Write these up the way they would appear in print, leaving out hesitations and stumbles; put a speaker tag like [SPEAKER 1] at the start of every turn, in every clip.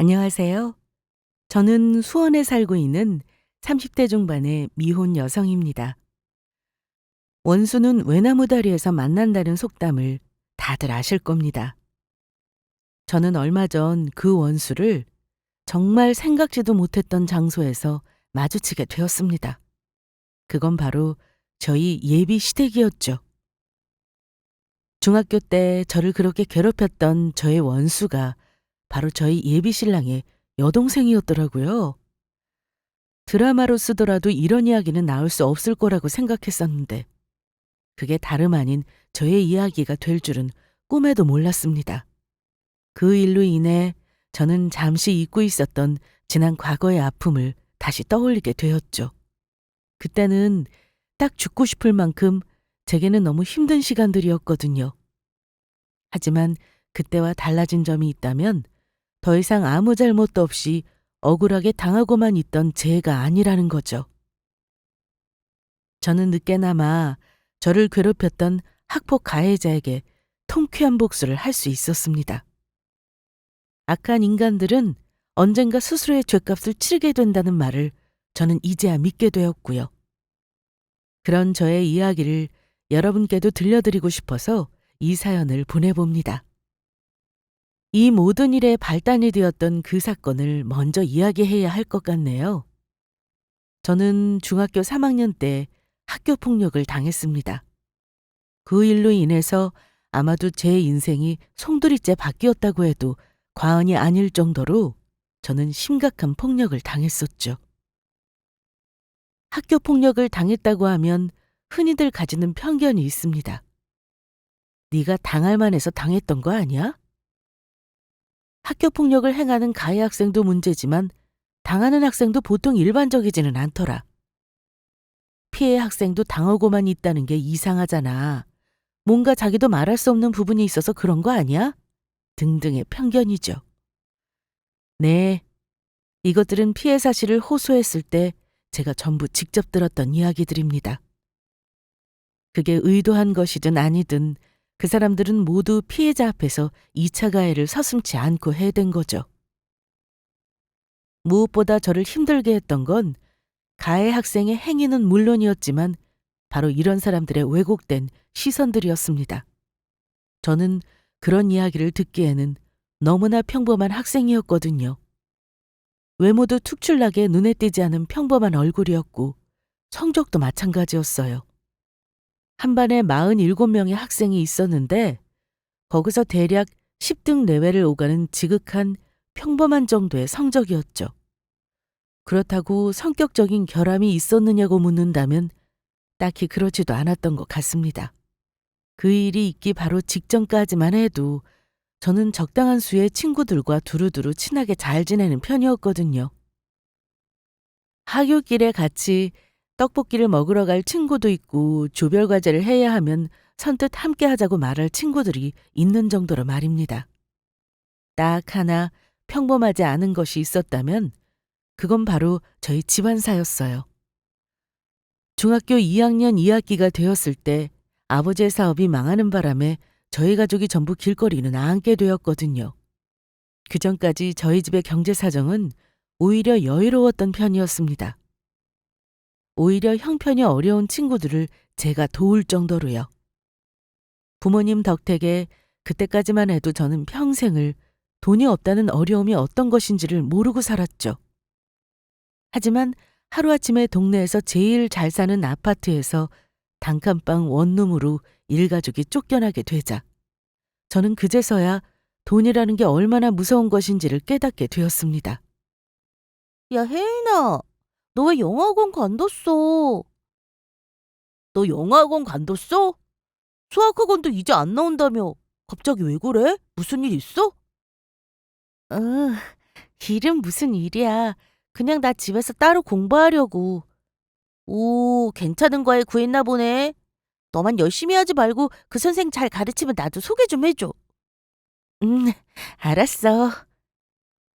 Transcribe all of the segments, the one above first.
[SPEAKER 1] 안녕하세요. 저는 수원에 살고 있는 30대 중반의 미혼 여성입니다. 원수는 외나무 다리에서 만난다는 속담을 다들 아실 겁니다. 저는 얼마 전 그 원수를 정말 생각지도 못했던 장소에서 마주치게 되었습니다. 그건 바로 저희 예비 시댁이었죠. 중학교 때 저를 그렇게 괴롭혔던 저의 원수가 바로 저희 예비 신랑의 여동생이었더라고요. 드라마로 쓰더라도 이런 이야기는 나올 수 없을 거라고 생각했었는데 그게 다름 아닌 저의 이야기가 될 줄은 꿈에도 몰랐습니다. 그 일로 인해 저는 잠시 잊고 있었던 지난 과거의 아픔을 다시 떠올리게 되었죠. 그때는 딱 죽고 싶을 만큼 제게는 너무 힘든 시간들이었거든요. 하지만 그때와 달라진 점이 있다면 더 이상 아무 잘못도 없이 억울하게 당하고만 있던 제가 아니라는 거죠. 저는 늦게나마 저를 괴롭혔던 학폭 가해자에게 통쾌한 복수를 할 수 있었습니다. 악한 인간들은 언젠가 스스로의 죗값을 치르게 된다는 말을 저는 이제야 믿게 되었고요. 그런 저의 이야기를 여러분께도 들려드리고 싶어서 이 사연을 보내봅니다. 이 모든 일의 발단이 되었던 그 사건을 먼저 이야기해야 할 것 같네요. 저는 중학교 3학년 때 학교 폭력을 당했습니다. 그 일로 인해서 아마도 제 인생이 송두리째 바뀌었다고 해도 과언이 아닐 정도로 저는 심각한 폭력을 당했었죠. 학교 폭력을 당했다고 하면 흔히들 가지는 편견이 있습니다. 네가 당할 만해서 당했던 거 아니야? 학교 폭력을 행하는 가해 학생도 문제지만 당하는 학생도 보통 일반적이지는 않더라. 피해 학생도 당하고만 있다는 게 이상하잖아. 뭔가 자기도 말할 수 없는 부분이 있어서 그런 거 아니야? 등등의 편견이죠. 네, 이것들은 피해 사실을 호소했을 때 제가 전부 직접 들었던 이야기들입니다. 그게 의도한 것이든 아니든 그 사람들은 모두 피해자 앞에서 2차 가해를 서슴지 않고 해댄 거죠. 무엇보다 저를 힘들게 했던 건 가해 학생의 행위는 물론이었지만 바로 이런 사람들의 왜곡된 시선들이었습니다. 저는 그런 이야기를 듣기에는 너무나 평범한 학생이었거든요. 외모도 특출나게 눈에 띄지 않은 평범한 얼굴이었고 성적도 마찬가지였어요. 한 반에 47명의 학생이 있었는데 거기서 대략 10등 내외를 오가는 지극한 평범한 정도의 성적이었죠. 그렇다고 성격적인 결함이 있었느냐고 묻는다면 딱히 그렇지도 않았던 것 같습니다. 그 일이 있기 바로 직전까지만 해도 저는 적당한 수의 친구들과 두루두루 친하게 잘 지내는 편이었거든요. 하굣길에 같이 떡볶이를 먹으러 갈 친구도 있고 조별 과제를 해야 하면 선뜻 함께 하자고 말할 친구들이 있는 정도로 말입니다. 딱 하나 평범하지 않은 것이 있었다면 그건 바로 저희 집안사였어요. 중학교 2학년 2학기가 되었을 때 아버지의 사업이 망하는 바람에 저희 가족이 전부 길거리는 나앉게 되었거든요. 그전까지 저희 집의 경제 사정은 오히려 여유로웠던 편이었습니다. 오히려 형편이 어려운 친구들을 제가 도울 정도로요. 부모님 덕택에 그때까지만 해도 저는 평생을 돈이 없다는 어려움이 어떤 것인지를 모르고 살았죠. 하지만 하루아침에 동네에서 제일 잘 사는 아파트에서 단칸방 원룸으로 일가족이 쫓겨나게 되자 저는 그제서야 돈이라는 게 얼마나 무서운 것인지를 깨닫게 되었습니다.
[SPEAKER 2] 야, 혜인아, 너 왜 영어학원 관뒀어? 너 영어학원 관뒀어? 수학학원도 이제 안 나온다며. 갑자기 왜 그래? 무슨 일 있어?
[SPEAKER 1] 응, 일은 무슨 일이야. 그냥 나 집에서 따로 공부하려고.
[SPEAKER 2] 오, 괜찮은 과에 구했나 보네. 너만 열심히 하지 말고 그 선생 잘 가르치면 나도 소개 좀 해줘.
[SPEAKER 1] 응, 알았어.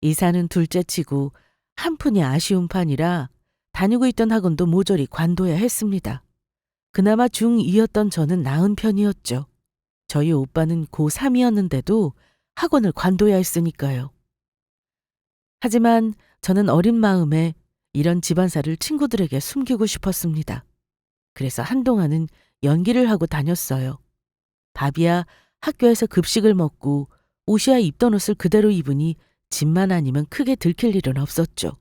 [SPEAKER 1] 이사는 둘째치고 한푼이 아쉬운 판이라 다니고 있던 학원도 모조리 관둬야 했습니다. 그나마 중2였던 저는 나은 편이었죠. 저희 오빠는 고3이었는데도 학원을 관둬야 했으니까요. 하지만 저는 어린 마음에 이런 집안사를 친구들에게 숨기고 싶었습니다. 그래서 한동안은 연기를 하고 다녔어요. 밥이야 학교에서 급식을 먹고 옷이야 입던 옷을 그대로 입으니 집만 아니면 크게 들킬 일은 없었죠.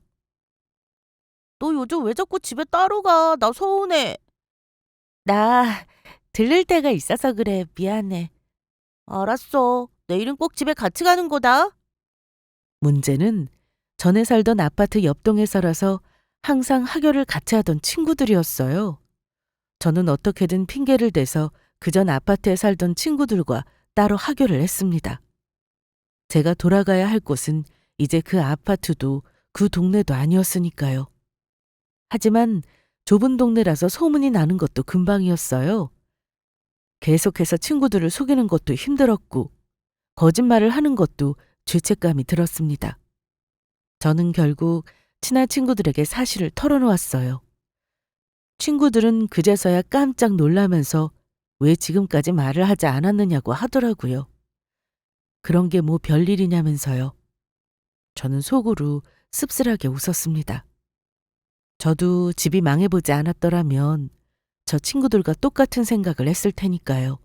[SPEAKER 2] 너 요즘 왜 자꾸 집에 따로 가? 나 서운해.
[SPEAKER 1] 나 들를 때가 있어서 그래. 미안해.
[SPEAKER 2] 알았어. 내일은 꼭 집에 같이 가는 거다.
[SPEAKER 1] 문제는 전에 살던 아파트 옆동에서라서 항상 하교를 같이 하던 친구들이었어요. 저는 어떻게든 핑계를 대서 그전 아파트에 살던 친구들과 따로 하교를 했습니다. 제가 돌아가야 할 곳은 이제 그 아파트도 그 동네도 아니었으니까요. 하지만 좁은 동네라서 소문이 나는 것도 금방이었어요. 계속해서 친구들을 속이는 것도 힘들었고 거짓말을 하는 것도 죄책감이 들었습니다. 저는 결국 친한 친구들에게 사실을 털어놓았어요. 친구들은 그제서야 깜짝 놀라면서 왜 지금까지 말을 하지 않았느냐고 하더라고요. 그런 게 뭐 별일이냐면서요. 저는 속으로 씁쓸하게 웃었습니다. 저도 집이 망해보지 않았더라면 저 친구들과 똑같은 생각을 했을 테니까요.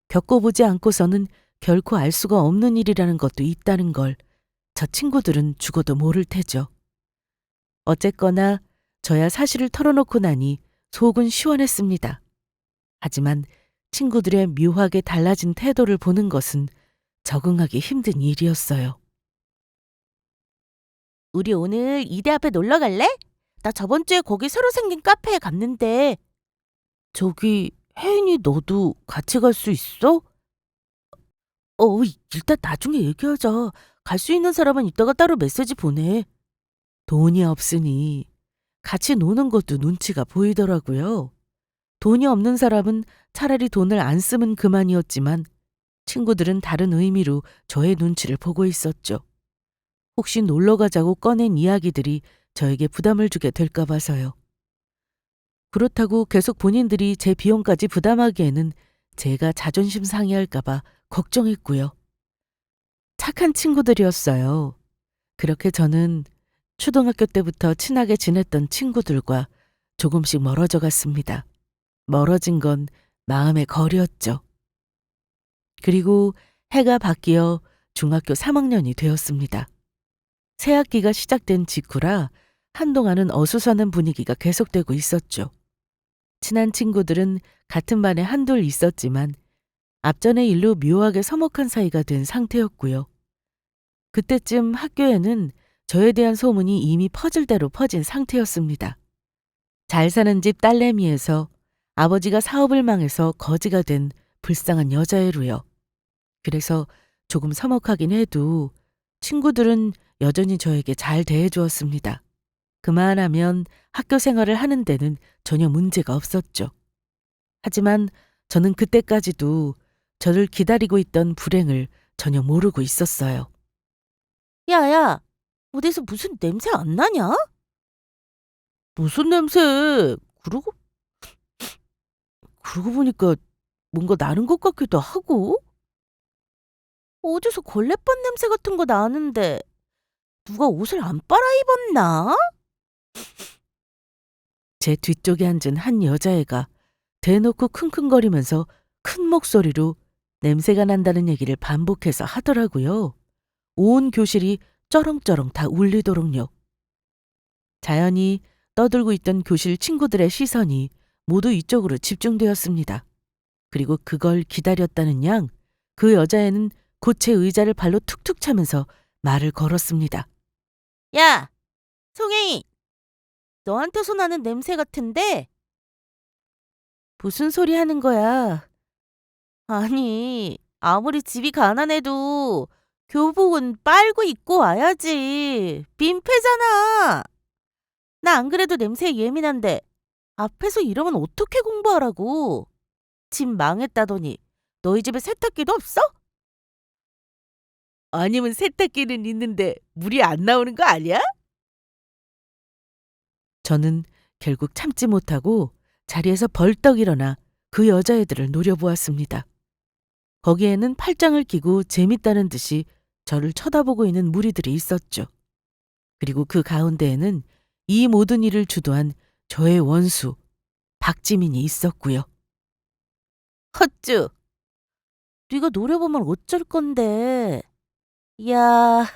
[SPEAKER 1] 겪어보지 않고서는 결코 알 수가 없는 일이라는 것도 있다는 걸 저 친구들은 죽어도 모를 테죠. 어쨌거나 저야 사실을 털어놓고 나니 속은 시원했습니다. 하지만 친구들의 묘하게 달라진 태도를 보는 것은 적응하기 힘든 일이었어요.
[SPEAKER 2] 우리 오늘 이대 앞에 놀러 갈래? 나 저번 주에 거기 새로 생긴 카페에 갔는데.
[SPEAKER 1] 저기 혜인이 너도 같이 갈 수 있어? 일단 나중에 얘기하자. 갈 수 있는 사람은 이따가 따로 메시지 보내. 돈이 없으니 같이 노는 것도 눈치가 보이더라고요. 돈이 없는 사람은 차라리 돈을 안 쓰면 그만이었지만 친구들은 다른 의미로 저의 눈치를 보고 있었죠. 혹시 놀러 가자고 꺼낸 이야기들이 저에게 부담을 주게 될까 봐서요. 그렇다고 계속 본인들이 제 비용까지 부담하기에는 제가 자존심 상해할까 봐 걱정했고요. 착한 친구들이었어요. 그렇게 저는 초등학교 때부터 친하게 지냈던 친구들과 조금씩 멀어져 갔습니다. 멀어진 건 마음의 거리였죠. 그리고 해가 바뀌어 중학교 3학년이 되었습니다. 새 학기가 시작된 직후라 한동안은 어수선한 분위기가 계속되고 있었죠. 친한 친구들은 같은 반에 한둘 있었지만 앞전의 일로 묘하게 서먹한 사이가 된 상태였고요. 그때쯤 학교에는 저에 대한 소문이 이미 퍼질 대로 퍼진 상태였습니다. 잘 사는 집 딸내미에서 아버지가 사업을 망해서 거지가 된 불쌍한 여자애로요. 그래서 조금 서먹하긴 해도 친구들은 여전히 저에게 잘 대해주었습니다. 그만하면 학교 생활을 하는 데는 전혀 문제가 없었죠. 하지만 저는 그때까지도 저를 기다리고 있던 불행을 전혀 모르고 있었어요.
[SPEAKER 2] 야야, 어디서 무슨 냄새 안 나냐?
[SPEAKER 1] 무슨 냄새? 그러고 보니까 뭔가 나는 것 같기도 하고.
[SPEAKER 2] 어디서 걸레밥 냄새 같은 거 나는데 누가 옷을 안 빨아입었나?
[SPEAKER 1] 제 뒤쪽에 앉은 한 여자애가 대놓고 킁킁거리면서 큰 목소리로 냄새가 난다는 얘기를 반복해서 하더라고요. 온 교실이 쩌렁쩌렁 다 울리도록요. 자연히 떠들고 있던 교실 친구들의 시선이 모두 이쪽으로 집중되었습니다. 그리고 그걸 기다렸다는 양 그 여자애는 고체 의자를 발로 툭툭 차면서 말을 걸었습니다.
[SPEAKER 2] 야, 송혜인, 너한테서 나는 냄새 같은데?
[SPEAKER 1] 무슨 소리 하는 거야?
[SPEAKER 2] 아니, 아무리 집이 가난해도 교복은 빨고 입고 와야지. 민폐잖아. 나 안 그래도 냄새에 예민한데 앞에서 이러면 어떻게 공부하라고? 집 망했다더니 너희 집에 세탁기도 없어?
[SPEAKER 1] 아니면 세탁기는 있는데 물이 안 나오는 거 아니야? 저는 결국 참지 못하고 자리에서 벌떡 일어나 그 여자애들을 노려보았습니다. 거기에는 팔짱을 끼고 재밌다는 듯이 저를 쳐다보고 있는 무리들이 있었죠. 그리고 그 가운데에는 이 모든 일을 주도한 저의 원수, 박지민이 있었고요.
[SPEAKER 2] 헛쭈, 네가 노려보면 어쩔 건데. 야,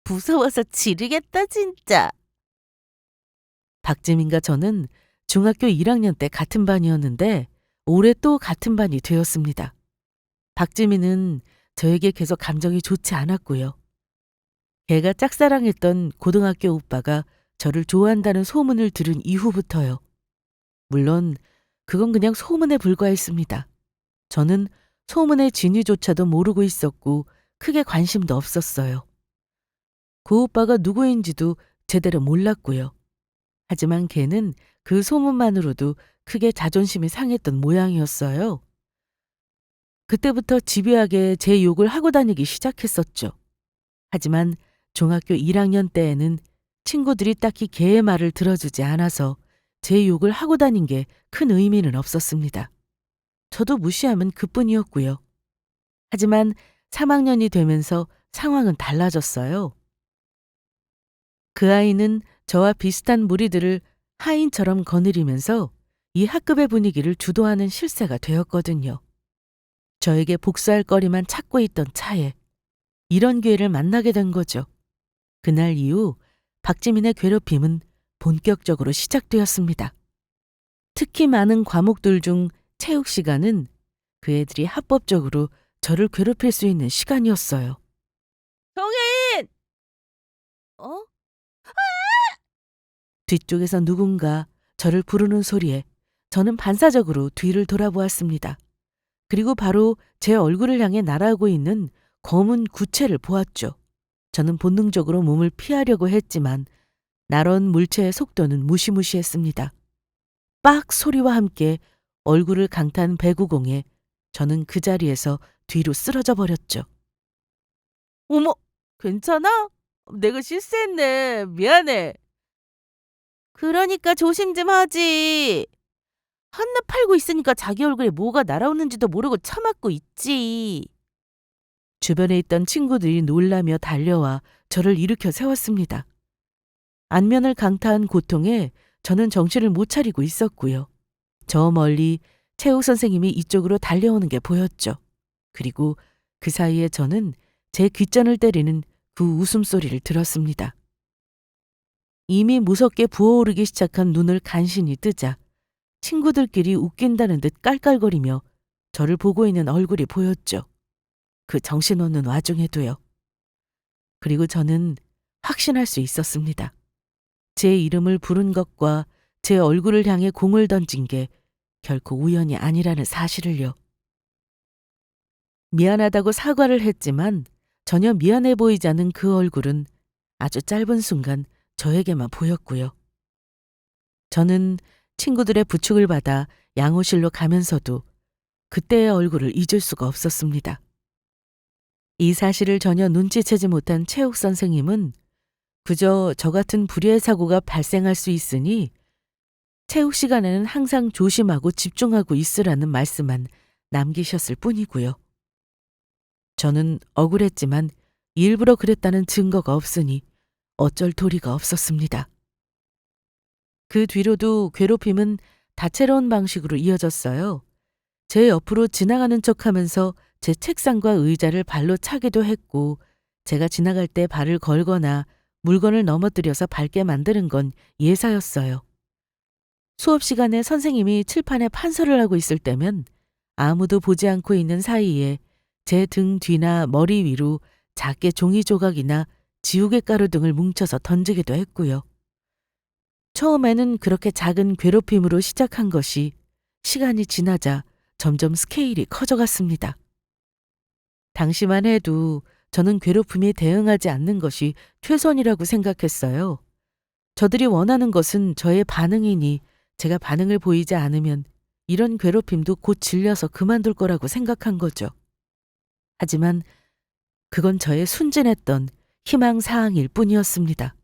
[SPEAKER 2] 무서워서 지르겠다 진짜.
[SPEAKER 1] 박지민과 저는 중학교 1학년 때 같은 반이었는데 올해 또 같은 반이 되었습니다. 박지민은 저에게 계속 감정이 좋지 않았고요. 걔가 짝사랑했던 고등학교 오빠가 저를 좋아한다는 소문을 들은 이후부터요. 물론 그건 그냥 소문에 불과했습니다. 저는 소문의 진위조차도 모르고 있었고 크게 관심도 없었어요. 그 오빠가 누구인지도 제대로 몰랐고요. 하지만 걔는 그 소문만으로도 크게 자존심이 상했던 모양이었어요. 그때부터 집요하게 제 욕을 하고 다니기 시작했었죠. 하지만 중학교 1학년 때에는 친구들이 딱히 걔의 말을 들어주지 않아서 제 욕을 하고 다닌 게 큰 의미는 없었습니다. 저도 무시하면 그뿐이었고요. 하지만 3학년이 되면서 상황은 달라졌어요. 그 아이는 저와 비슷한 무리들을 하인처럼 거느리면서 이 학급의 분위기를 주도하는 실세가 되었거든요. 저에게 복수할 거리만 찾고 있던 차에 이런 기회를 만나게 된 거죠. 그날 이후 박지민의 괴롭힘은 본격적으로 시작되었습니다. 특히 많은 과목들 중 체육 시간은 그 애들이 합법적으로 저를 괴롭힐 수 있는 시간이었어요.
[SPEAKER 2] 정혜인! 어?
[SPEAKER 1] 뒤쪽에서 누군가 저를 부르는 소리에 저는 반사적으로 뒤를 돌아보았습니다. 그리고 바로 제 얼굴을 향해 날아오고 있는 검은 구체를 보았죠. 저는 본능적으로 몸을 피하려고 했지만 날아온 물체의 속도는 무시무시했습니다. 빡 소리와 함께 얼굴을 강탄 배구공에 저는 그 자리에서 뒤로 쓰러져 버렸죠.
[SPEAKER 2] 어머, 괜찮아? 내가 실수했네. 미안해. 그러니까 조심 좀 하지. 한눈 팔고 있으니까 자기 얼굴에 뭐가 날아오는지도 모르고 처맞고 있지.
[SPEAKER 1] 주변에 있던 친구들이 놀라며 달려와 저를 일으켜 세웠습니다. 안면을 강타한 고통에 저는 정신을 못 차리고 있었고요. 저 멀리 체육 선생님이 이쪽으로 달려오는 게 보였죠. 그리고 그 사이에 저는 제 귓전을 때리는 그 웃음소리를 들었습니다. 이미 무섭게 부어오르기 시작한 눈을 간신히 뜨자 친구들끼리 웃긴다는 듯 깔깔거리며 저를 보고 있는 얼굴이 보였죠. 그 정신없는 와중에도요. 그리고 저는 확신할 수 있었습니다. 제 이름을 부른 것과 제 얼굴을 향해 공을 던진 게 결코 우연이 아니라는 사실을요. 미안하다고 사과를 했지만 전혀 미안해 보이지 않는 그 얼굴은 아주 짧은 순간 저에게만 보였고요. 저는 친구들의 부축을 받아 양호실로 가면서도 그때의 얼굴을 잊을 수가 없었습니다. 이 사실을 전혀 눈치채지 못한 체육 선생님은 그저 저 같은 불의의 사고가 발생할 수 있으니 체육 시간에는 항상 조심하고 집중하고 있으라는 말씀만 남기셨을 뿐이고요. 저는 억울했지만 일부러 그랬다는 증거가 없으니 어쩔 도리가 없었습니다. 그 뒤로도 괴롭힘은 다채로운 방식으로 이어졌어요. 제 옆으로 지나가는 척하면서 제 책상과 의자를 발로 차기도 했고 제가 지나갈 때 발을 걸거나 물건을 넘어뜨려서 밟게 만드는 건 예사였어요. 수업 시간에 선생님이 칠판에 판서를 하고 있을 때면 아무도 보지 않고 있는 사이에 제 등 뒤나 머리 위로 작게 종이 조각이나 지우개 가루 등을 뭉쳐서 던지기도 했고요. 처음에는 그렇게 작은 괴롭힘으로 시작한 것이 시간이 지나자 점점 스케일이 커져갔습니다. 당시만 해도 저는 괴롭힘에 대응하지 않는 것이 최선이라고 생각했어요. 저들이 원하는 것은 저의 반응이니 제가 반응을 보이지 않으면 이런 괴롭힘도 곧 질려서 그만둘 거라고 생각한 거죠. 하지만 그건 저의 순진했던 희망사항일 뿐이었습니다.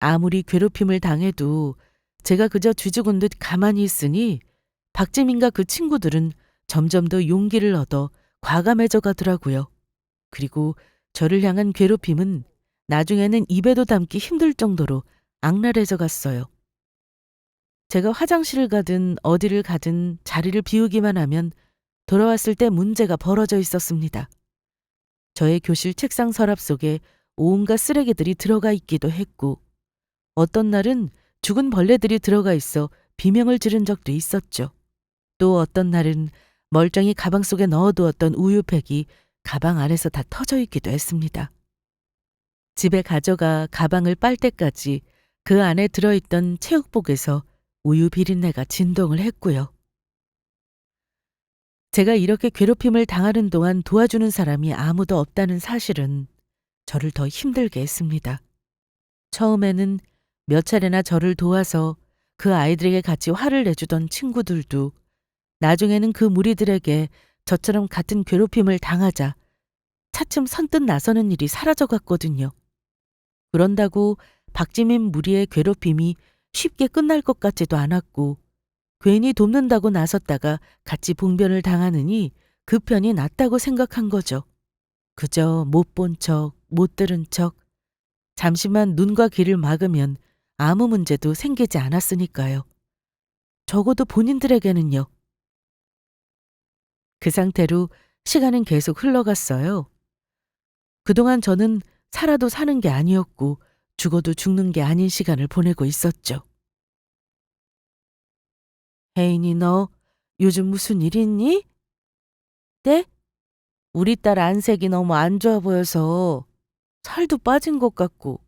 [SPEAKER 1] 아무리 괴롭힘을 당해도 제가 그저 쥐죽은 듯 가만히 있으니 박지민과 그 친구들은 점점 더 용기를 얻어 과감해져 가더라고요. 그리고 저를 향한 괴롭힘은 나중에는 입에도 담기 힘들 정도로 악랄해져 갔어요. 제가 화장실을 가든 어디를 가든 자리를 비우기만 하면 돌아왔을 때 문제가 벌어져 있었습니다. 저의 교실 책상 서랍 속에 온갖 쓰레기들이 들어가 있기도 했고, 어떤 날은 죽은 벌레들이 들어가 있어 비명을 지른 적도 있었죠. 또 어떤 날은 멀쩡히 가방 속에 넣어두었던 우유팩이 가방 안에서 다 터져 있기도 했습니다. 집에 가져가 가방을 빨 때까지 그 안에 들어있던 체육복에서 우유 비린내가 진동을 했고요. 제가 이렇게 괴롭힘을 당하는 동안 도와주는 사람이 아무도 없다는 사실은 저를 더 힘들게 했습니다. 처음에는 몇 차례나 저를 도와서 그 아이들에게 같이 화를 내주던 친구들도 나중에는 그 무리들에게 저처럼 같은 괴롭힘을 당하자 차츰 선뜻 나서는 일이 사라져갔거든요. 그런다고 박지민 무리의 괴롭힘이 쉽게 끝날 것 같지도 않았고, 괜히 돕는다고 나섰다가 같이 봉변을 당하느니 그 편이 낫다고 생각한 거죠. 그저 못 본 척, 못 들은 척, 잠시만 눈과 귀를 막으면 아무 문제도 생기지 않았으니까요. 적어도 본인들에게는요. 그 상태로 시간은 계속 흘러갔어요. 그동안 저는 살아도 사는 게 아니었고 죽어도 죽는 게 아닌 시간을 보내고 있었죠. 혜인이 너 요즘 무슨 일 있니? 네? 우리 딸 안색이 너무 안 좋아 보여서 살도 빠진 것 같고.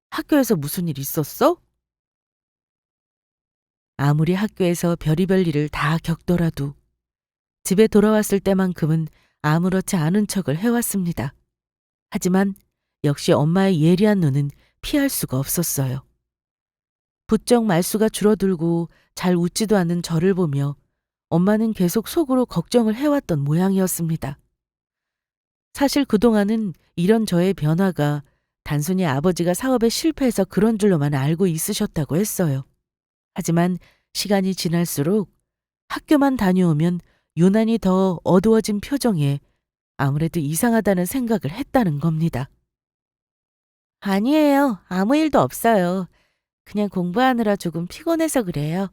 [SPEAKER 1] 학교에서 무슨 일 있었어? 아무리 학교에서 별의별 일을 다 겪더라도 집에 돌아왔을 때만큼은 아무렇지 않은 척을 해왔습니다. 하지만 역시 엄마의 예리한 눈은 피할 수가 없었어요. 부쩍 말수가 줄어들고 잘 웃지도 않는 저를 보며 엄마는 계속 속으로 걱정을 해왔던 모양이었습니다. 사실 그동안은 이런 저의 변화가 단순히 아버지가 사업에 실패해서 그런 줄로만 알고 있으셨다고 했어요. 하지만 시간이 지날수록 학교만 다녀오면 유난히 더 어두워진 표정에 아무래도 이상하다는 생각을 했다는 겁니다. 아니에요. 아무 일도 없어요. 그냥 공부하느라 조금 피곤해서 그래요.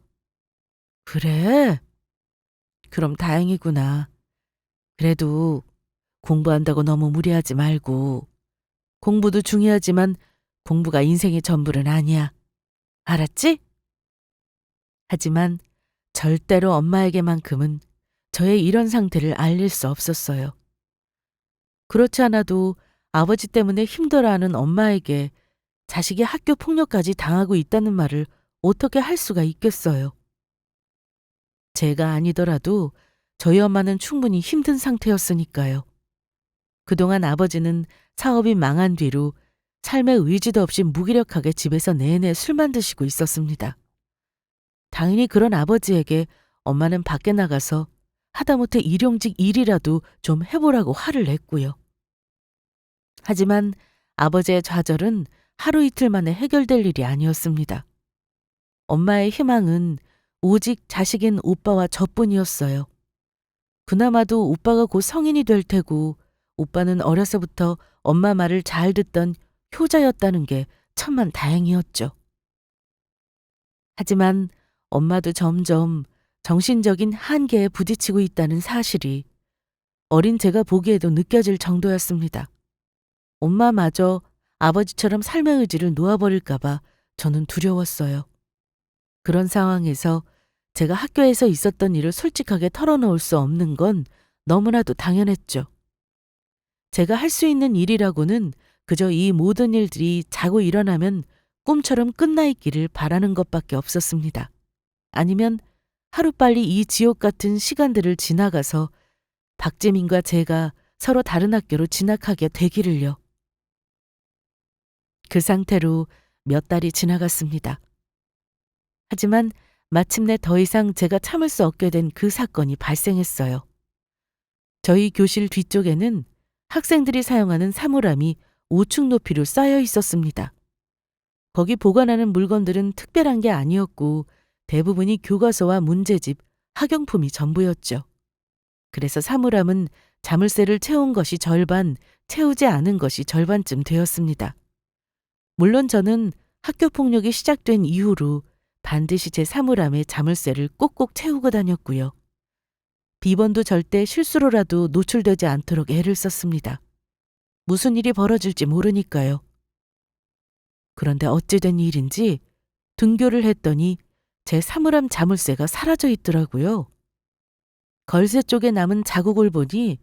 [SPEAKER 1] 그래? 그럼 다행이구나. 그래도 공부한다고 너무 무리하지 말고, 공부도 중요하지만 공부가 인생의 전부는 아니야. 알았지? 하지만 절대로 엄마에게만큼은 저의 이런 상태를 알릴 수 없었어요. 그렇지 않아도 아버지 때문에 힘들어하는 엄마에게 자식이 학교 폭력까지 당하고 있다는 말을 어떻게 할 수가 있겠어요. 제가 아니더라도 저희 엄마는 충분히 힘든 상태였으니까요. 그동안 아버지는 사업이 망한 뒤로 삶의 의지도 없이 무기력하게 집에서 내내 술만 드시고 있었습니다. 당연히 그런 아버지에게 엄마는 밖에 나가서 하다못해 일용직 일이라도 좀 해보라고 화를 냈고요. 하지만 아버지의 좌절은 하루 이틀 만에 해결될 일이 아니었습니다. 엄마의 희망은 오직 자식인 오빠와 저뿐이었어요. 그나마도 오빠가 곧 성인이 될 테고 오빠는 어려서부터 엄마 말을 잘 듣던 효자였다는 게 천만 다행이었죠. 하지만 엄마도 점점 정신적인 한계에 부딪히고 있다는 사실이 어린 제가 보기에도 느껴질 정도였습니다. 엄마마저 아버지처럼 삶의 의지를 놓아버릴까봐 저는 두려웠어요. 그런 상황에서 제가 학교에서 있었던 일을 솔직하게 털어놓을 수 없는 건 너무나도 당연했죠. 제가 할 수 있는 일이라고는 그저 이 모든 일들이 자고 일어나면 꿈처럼 끝나 있기를 바라는 것밖에 없었습니다. 아니면 하루빨리 이 지옥 같은 시간들을 지나가서 박재민과 제가 서로 다른 학교로 진학하게 되기를요. 그 상태로 몇 달이 지나갔습니다. 하지만 마침내 더 이상 제가 참을 수 없게 된 그 사건이 발생했어요. 저희 교실 뒤쪽에는 학생들이 사용하는 사물함이 5층 높이로 쌓여 있었습니다. 거기 보관하는 물건들은 특별한 게 아니었고 대부분이 교과서와 문제집, 학용품이 전부였죠. 그래서 사물함은 자물쇠를 채운 것이 절반, 채우지 않은 것이 절반쯤 되었습니다. 물론 저는 학교 폭력이 시작된 이후로 반드시 제 사물함에 자물쇠를 꼭꼭 채우고 다녔고요. 비번도 절대 실수로라도 노출되지 않도록 애를 썼습니다. 무슨 일이 벌어질지 모르니까요. 그런데 어찌된 일인지 등교를 했더니 제 사물함 자물쇠가 사라져 있더라고요. 걸쇠 쪽에 남은 자국을 보니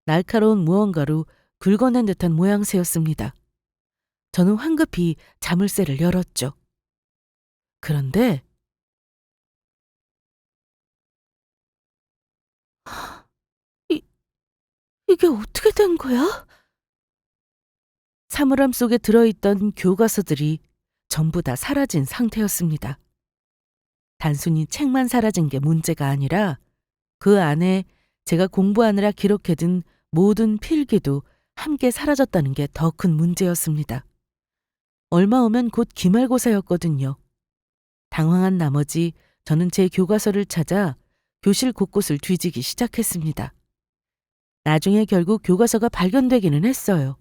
[SPEAKER 1] 날카로운 무언가로 긁어낸 듯한 모양새였습니다. 저는 황급히 자물쇠를 열었죠. 그런데 이, 이게 어떻게 된 거야? 사물함 속에 들어있던 교과서들이 전부 다 사라진 상태였습니다. 단순히 책만 사라진 게 문제가 아니라 그 안에 제가 공부하느라 기록해둔 모든 필기도 함께 사라졌다는 게 더 큰 문제였습니다. 얼마 후면 곧 기말고사였거든요. 당황한 나머지 저는 제 교과서를 찾아 교실 곳곳을 뒤지기 시작했습니다. 나중에 결국 교과서가 발견되기는 했어요.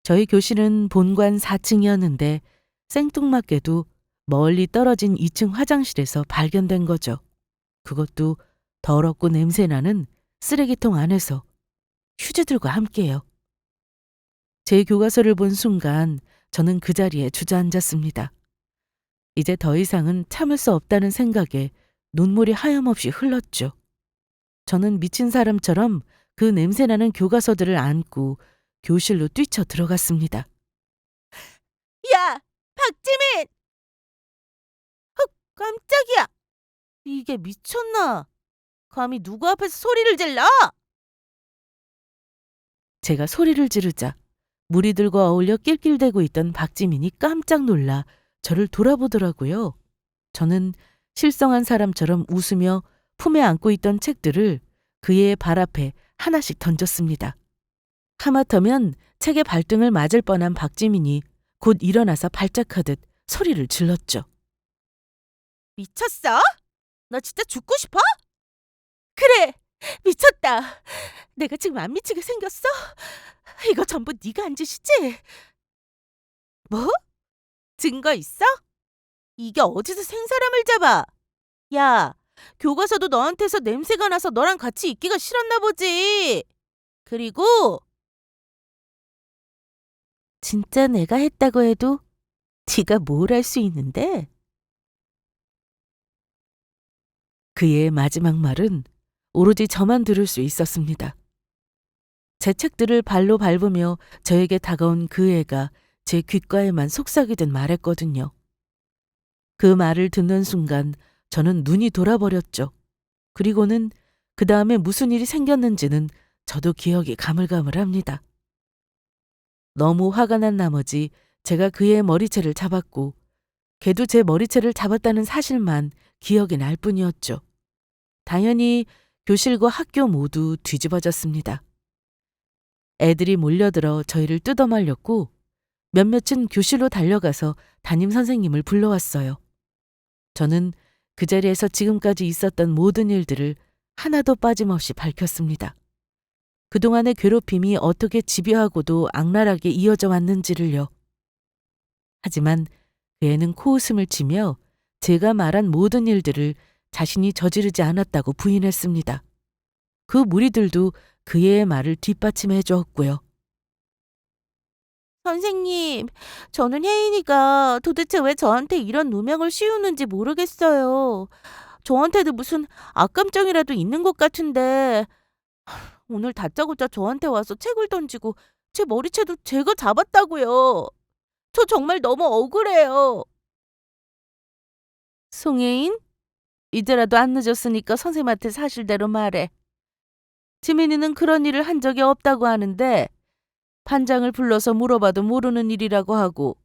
[SPEAKER 1] 저희 교실은 본관 4층이었는데 생뚱맞게도 멀리 떨어진 2층 화장실에서 발견된 거죠. 그것도 더럽고 냄새나는 쓰레기통 안에서 휴지들과 함께요. 제 교과서를 본 순간 저는 그 자리에 주저앉았습니다. 이제 더 이상은 참을 수 없다는 생각에 눈물이 하염없이 흘렀죠. 저는 미친 사람처럼 그 냄새나는 교과서들을 안고 교실로 뛰쳐 들어갔습니다.
[SPEAKER 2] 야, 박지민! 헉, 깜짝이야! 이게 미쳤나? 감히 누구 앞에서 소리를 질러?
[SPEAKER 1] 제가 소리를 지르자 무리들과 어울려 낄낄대고 있던 박지민이 깜짝 놀라 저를 돌아보더라고요. 저는 실성한 사람처럼 웃으며 품에 안고 있던 책들을 그의 발 앞에 하나씩 던졌습니다. 하마터면 책의 발등을 맞을 뻔한 박지민이 곧 일어나서 발작하듯 소리를 질렀죠.
[SPEAKER 2] 미쳤어? 너 진짜 죽고 싶어? 그래, 미쳤다. 내가 지금 안 미치게 생겼어? 이거 전부 네가 한 짓이지? 뭐? 증거 있어? 이게 어디서 생사람을 잡아? 야, 교과서도 너한테서 냄새가 나서 너랑 같이 있기가 싫었나 보지. 그리고 진짜 내가 했다고 해도 네가 뭘 할 수 있는데?
[SPEAKER 1] 그의 마지막 말은 오로지 저만 들을 수 있었습니다. 제 책들을 발로 밟으며 저에게 다가온 그 애가 제 귓가에만 속삭이듯 말했거든요. 그 말을 듣는 순간 저는 눈이 돌아버렸죠. 그리고는 그 다음에 무슨 일이 생겼는지는 저도 기억이 가물가물합니다. 너무 화가 난 나머지 제가 그의 머리채를 잡았고 걔도 제 머리채를 잡았다는 사실만 기억이 날 뿐이었죠. 당연히 교실과 학교 모두 뒤집어졌습니다. 애들이 몰려들어 저희를 뜯어말렸고 몇몇은 교실로 달려가서 담임 선생님을 불러왔어요. 저는 그 자리에서 지금까지 있었던 모든 일들을 하나도 빠짐없이 밝혔습니다. 그동안의 괴롭힘이 어떻게 집요하고도 악랄하게 이어져 왔는지를요. 하지만 그 애는 코웃음을 치며 제가 말한 모든 일들을 자신이 저지르지 않았다고 부인했습니다. 그 무리들도 그 애의 말을 뒷받침해 주었고요.
[SPEAKER 2] 선생님, 저는 혜인이가 도대체 왜 저한테 이런 누명을 씌우는지 모르겠어요. 저한테도 무슨 악감정이라도 있는 것 같은데 오늘 다짜고짜 저한테 와서 책을 던지고 제 머리채도 제가 잡았다고요. 저 정말 너무 억울해요.
[SPEAKER 1] 송혜인? 이제라도 안 늦었으니까 선생님한테 사실대로 말해. 지민이는 그런 일을 한 적이 없다고 하는데 반장을 불러서 물어봐도 모르는 일이라고 하고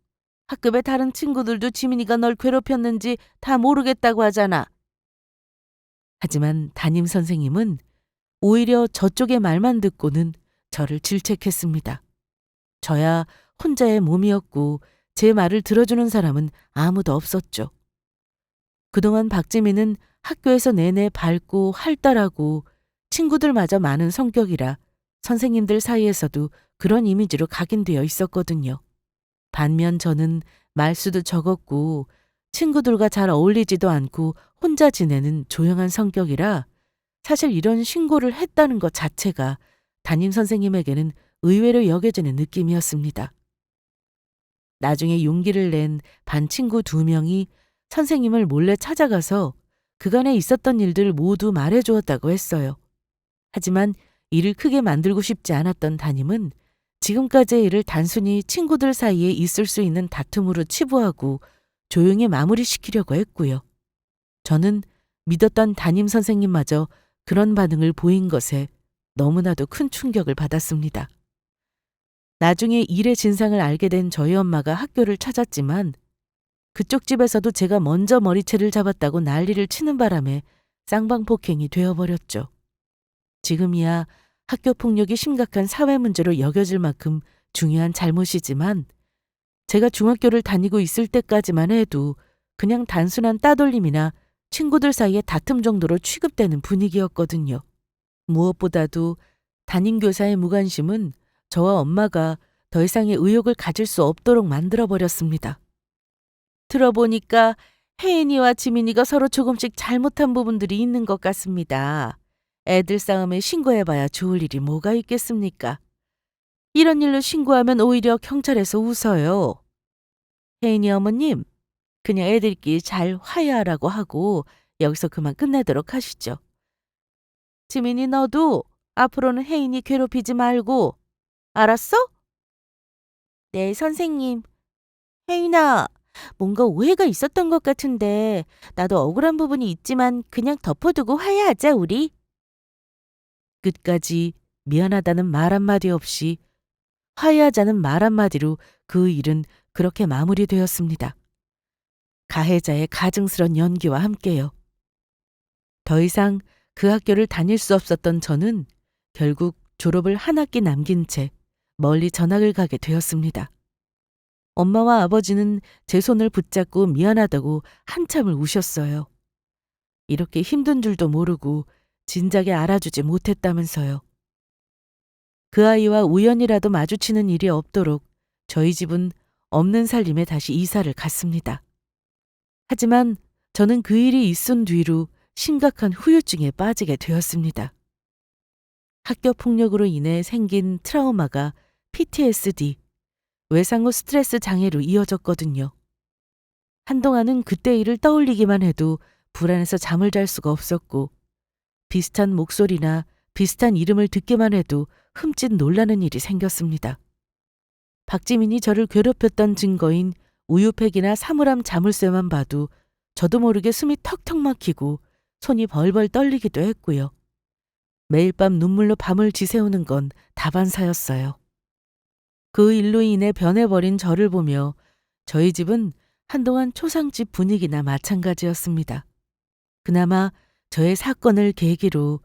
[SPEAKER 1] 학급의 다른 친구들도 지민이가 널 괴롭혔는지 다 모르겠다고 하잖아. 하지만 담임 선생님은 오히려 저쪽의 말만 듣고는 저를 질책했습니다. 저야 혼자의 몸이었고 제 말을 들어주는 사람은 아무도 없었죠. 그동안 박지민은 학교에서 내내 밝고 활달하고 친구들마저 많은 성격이라 선생님들 사이에서도 그런 이미지로 각인되어 있었거든요. 반면 저는 말수도 적었고 친구들과 잘 어울리지도 않고 혼자 지내는 조용한 성격이라 사실 이런 신고를 했다는 것 자체가 담임 선생님에게는 의외로 여겨지는 느낌이었습니다. 나중에 용기를 낸 반 친구 2명이 선생님을 몰래 찾아가서 그간에 있었던 일들 모두 말해주었다고 했어요. 하지만 일을 크게 만들고 싶지 않았던 담임은 지금까지의 일을 단순히 친구들 사이에 있을 수 있는 다툼으로 치부하고 조용히 마무리시키려고 했고요. 저는 믿었던 담임 선생님마저 그런 반응을 보인 것에 너무나도 큰 충격을 받았습니다. 나중에 일의 진상을 알게 된 저희 엄마가 학교를 찾았지만 그쪽 집에서도 제가 먼저 머리채를 잡았다고 난리를 치는 바람에 쌍방폭행이 되어버렸죠. 지금이야 학교 폭력이 심각한 사회 문제로 여겨질 만큼 중요한 잘못이지만 제가 중학교를 다니고 있을 때까지만 해도 그냥 단순한 따돌림이나 친구들 사이의 다툼 정도로 취급되는 분위기였거든요. 무엇보다도 담임교사의 무관심은 저와 엄마가 더 이상의 의욕을 가질 수 없도록 만들어버렸습니다. 들어보니까 혜인이와 지민이가 서로 조금씩 잘못한 부분들이 있는 것 같습니다. 애들 싸움에 신고해봐야 좋을 일이 뭐가 있겠습니까? 이런 일로 신고하면 오히려 경찰에서 웃어요. 혜인이 어머님, 그냥 애들끼리 잘 화해하라고 하고 여기서 그만 끝내도록 하시죠. 지민이 너도 앞으로는 혜인이 괴롭히지 말고, 알았어? 네, 선생님. 혜인아, 뭔가 오해가 있었던 것 같은데 나도 억울한 부분이 있지만 그냥 덮어두고 화해하자 우리. 끝까지 미안하다는 말 한마디 없이 화해하자는 말 한마디로 그 일은 그렇게 마무리되었습니다. 가해자의 가증스런 연기와 함께요. 더 이상 그 학교를 다닐 수 없었던 저는 결국 졸업을 한 학기 남긴 채 멀리 전학을 가게 되었습니다. 엄마와 아버지는 제 손을 붙잡고 미안하다고 한참을 우셨어요. 이렇게 힘든 줄도 모르고 진작에 알아주지 못했다면서요. 그 아이와 우연이라도 마주치는 일이 없도록 저희 집은 없는 살림에 다시 이사를 갔습니다. 하지만 저는 그 일이 있은 뒤로 심각한 후유증에 빠지게 되었습니다. 학교 폭력으로 인해 생긴 트라우마가 PTSD, 외상후 스트레스 장애로 이어졌거든요. 한동안은 그때 일을 떠올리기만 해도 불안해서 잠을 잘 수가 없었고 비슷한 목소리나 비슷한 이름을 듣기만 해도 흠칫 놀라는 일이 생겼습니다. 박지민이 저를 괴롭혔던 증거인 우유팩이나 사물함 자물쇠만 봐도 저도 모르게 숨이 턱턱 막히고 손이 벌벌 떨리기도 했고요. 매일 밤 눈물로 밤을 지새우는 건 다반사였어요. 그 일로 인해 변해버린 저를 보며 저희 집은 한동안 초상집 분위기나 마찬가지였습니다. 그나마 저의 사건을 계기로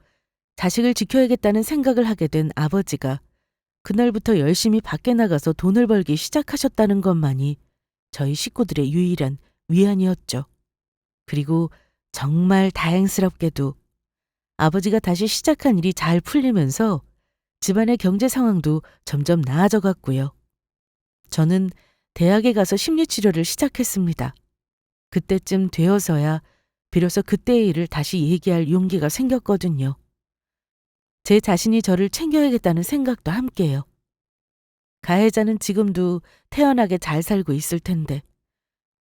[SPEAKER 1] 자식을 지켜야겠다는 생각을 하게 된 아버지가 그날부터 열심히 밖에 나가서 돈을 벌기 시작하셨다는 것만이 저희 식구들의 유일한 위안이었죠. 그리고 정말 다행스럽게도 아버지가 다시 시작한 일이 잘 풀리면서 집안의 경제 상황도 점점 나아져 갔고요. 저는 대학에 가서 심리치료를 시작했습니다. 그때쯤 되어서야 비로소 그때의 일을 다시 얘기할 용기가 생겼거든요. 제 자신이 저를 챙겨야겠다는 생각도 함께요. 가해자는 지금도 태연하게 잘 살고 있을 텐데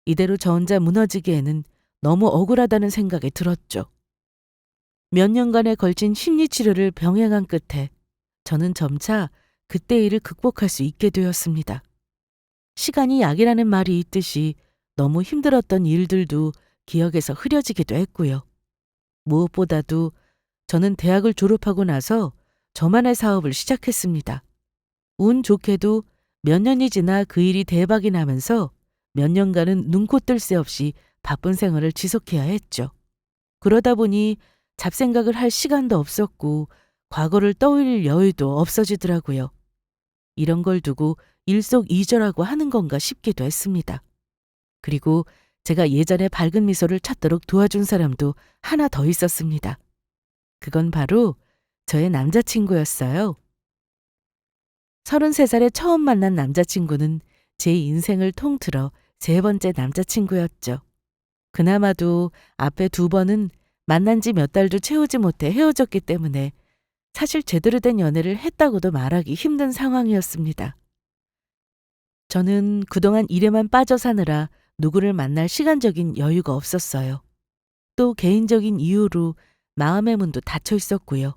[SPEAKER 1] 이대로 저 혼자 무너지기에는 너무 억울하다는 생각이 들었죠. 몇 년간에 걸친 심리치료를 병행한 끝에 저는 점차 그때의 일을 극복할 수 있게 되었습니다. 시간이 약이라는 말이 있듯이 너무 힘들었던 일들도 기억에서 흐려지기도 했고요. 무엇보다도 저는 대학을 졸업하고 나서 저만의 사업을 시작했습니다. 운 좋게도 몇 년이 지나 그 일이 대박이 나면서 몇 년간은 눈코 뜰 새 없이 바쁜 생활을 지속해야 했죠. 그러다 보니 잡생각을 할 시간도 없었고 과거를 떠올릴 여유도 없어지더라고요. 이런 걸 두고 일석이조라고 하는 건가 싶기도 했습니다. 그리고 제가 예전에 밝은 미소를 찾도록 도와준 사람도 하나 더 있었습니다. 그건 바로 저의 남자친구였어요. 33살에 처음 만난 남자친구는 제 인생을 통틀어 세 번째 남자친구였죠. 그나마도 앞에 두 번은 만난 지 몇 달도 채우지 못해 헤어졌기 때문에 사실 제대로 된 연애를 했다고도 말하기 힘든 상황이었습니다. 저는 그동안 일에만 빠져 사느라 누구를 만날 시간적인 여유가 없었어요. 또 개인적인 이유로 마음의 문도 닫혀 있었고요.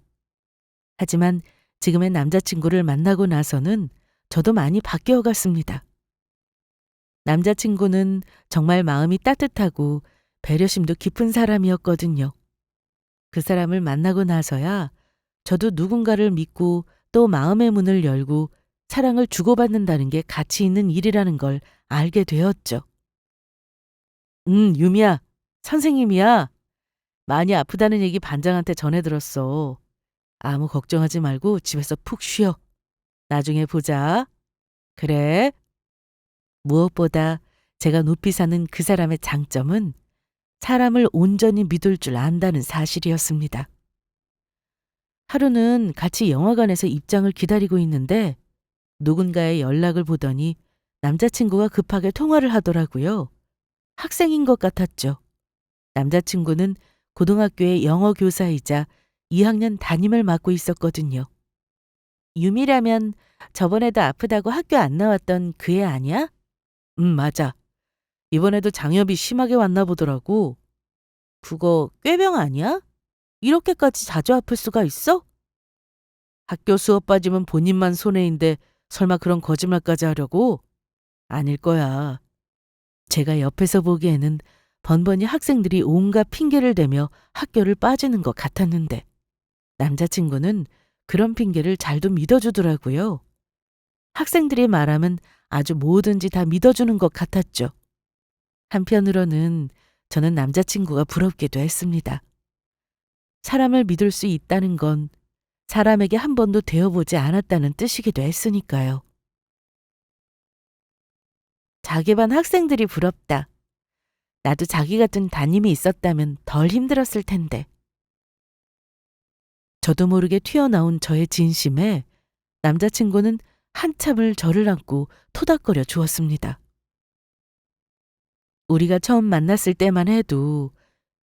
[SPEAKER 1] 하지만 지금의 남자친구를 만나고 나서는 저도 많이 바뀌어 갔습니다. 남자친구는 정말 마음이 따뜻하고 배려심도 깊은 사람이었거든요. 그 사람을 만나고 나서야 저도 누군가를 믿고 또 마음의 문을 열고 사랑을 주고받는다는 게 가치 있는 일이라는 걸 알게 되었죠. 유미야, 선생님이야. 많이 아프다는 얘기 반장한테 전해 들었어. 아무 걱정하지 말고 집에서 푹 쉬어. 나중에 보자. 그래. 무엇보다 제가 높이 사는 그 사람의 장점은 사람을 온전히 믿을 줄 안다는 사실이었습니다. 하루는 같이 영화관에서 입장을 기다리고 있는데 누군가의 연락을 보더니 남자친구가 급하게 통화를 하더라고요. 학생인 것 같았죠. 남자친구는 고등학교의 영어 교사이자 2학년 담임을 맡고 있었거든요. 유미라면 저번에도 아프다고 학교 안 나왔던 그 애 아니야? 맞아. 이번에도 장염이 심하게 왔나 보더라고. 그거 꾀병 아니야? 이렇게까지 자주 아플 수가 있어? 학교 수업 빠지면 본인만 손해인데 설마 그런 거짓말까지 하려고? 아닐 거야. 제가 옆에서 보기에는 번번이 학생들이 온갖 핑계를 대며 학교를 빠지는 것 같았는데 남자친구는 그런 핑계를 잘도 믿어주더라고요. 학생들이 말하면 아주 뭐든지 다 믿어주는 것 같았죠. 한편으로는 저는 남자친구가 부럽기도 했습니다. 사람을 믿을 수 있다는 건 사람에게 한 번도 되어보지 않았다는 뜻이기도 했으니까요. 자기 반 학생들이 부럽다. 나도 자기 같은 담임이 있었다면 덜 힘들었을 텐데. 저도 모르게 튀어나온 저의 진심에 남자친구는 한참을 저를 안고 토닥거려 주었습니다. 우리가 처음 만났을 때만 해도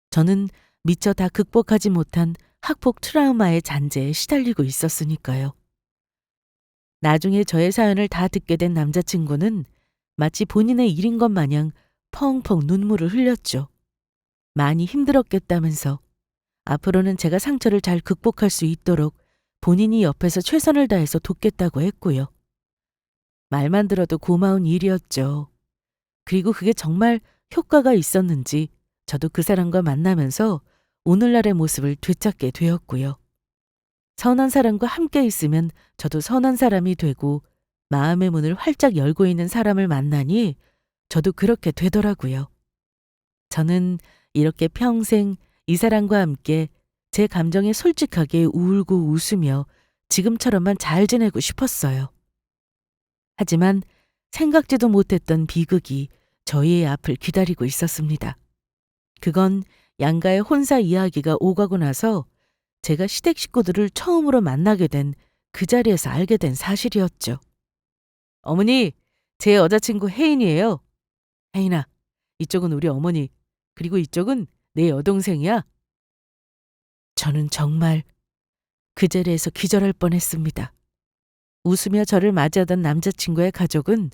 [SPEAKER 1] 저는 미처 다 극복하지 못한 학폭 트라우마의 잔재에 시달리고 있었으니까요. 나중에 저의 사연을 다 듣게 된 남자친구는 마치 본인의 일인 것 마냥 펑펑 눈물을 흘렸죠. 많이 힘들었겠다면서 앞으로는 제가 상처를 잘 극복할 수 있도록 본인이 옆에서 최선을 다해서 돕겠다고 했고요. 말만 들어도 고마운 일이었죠. 그리고 그게 정말 효과가 있었는지 저도 그 사람과 만나면서 오늘날의 모습을 되찾게 되었고요. 선한 사람과 함께 있으면 저도 선한 사람이 되고 마음의 문을 활짝 열고 있는 사람을 만나니 저도 그렇게 되더라고요. 저는 이렇게 평생 이 사람과 함께 제 감정에 솔직하게 울고 웃으며 지금처럼만 잘 지내고 싶었어요. 하지만 생각지도 못했던 비극이 저희의 앞을 기다리고 있었습니다. 그건 양가의 혼사 이야기가 오가고 나서 제가 시댁 식구들을 처음으로 만나게 된 그 자리에서 알게 된 사실이었죠. 어머니, 제 여자친구 혜인이에요. 혜인아, 이쪽은 우리 어머니, 그리고 이쪽은 내 여동생이야. 저는 정말 그 자리에서 기절할 뻔했습니다. 웃으며 저를 맞이하던 남자친구의 가족은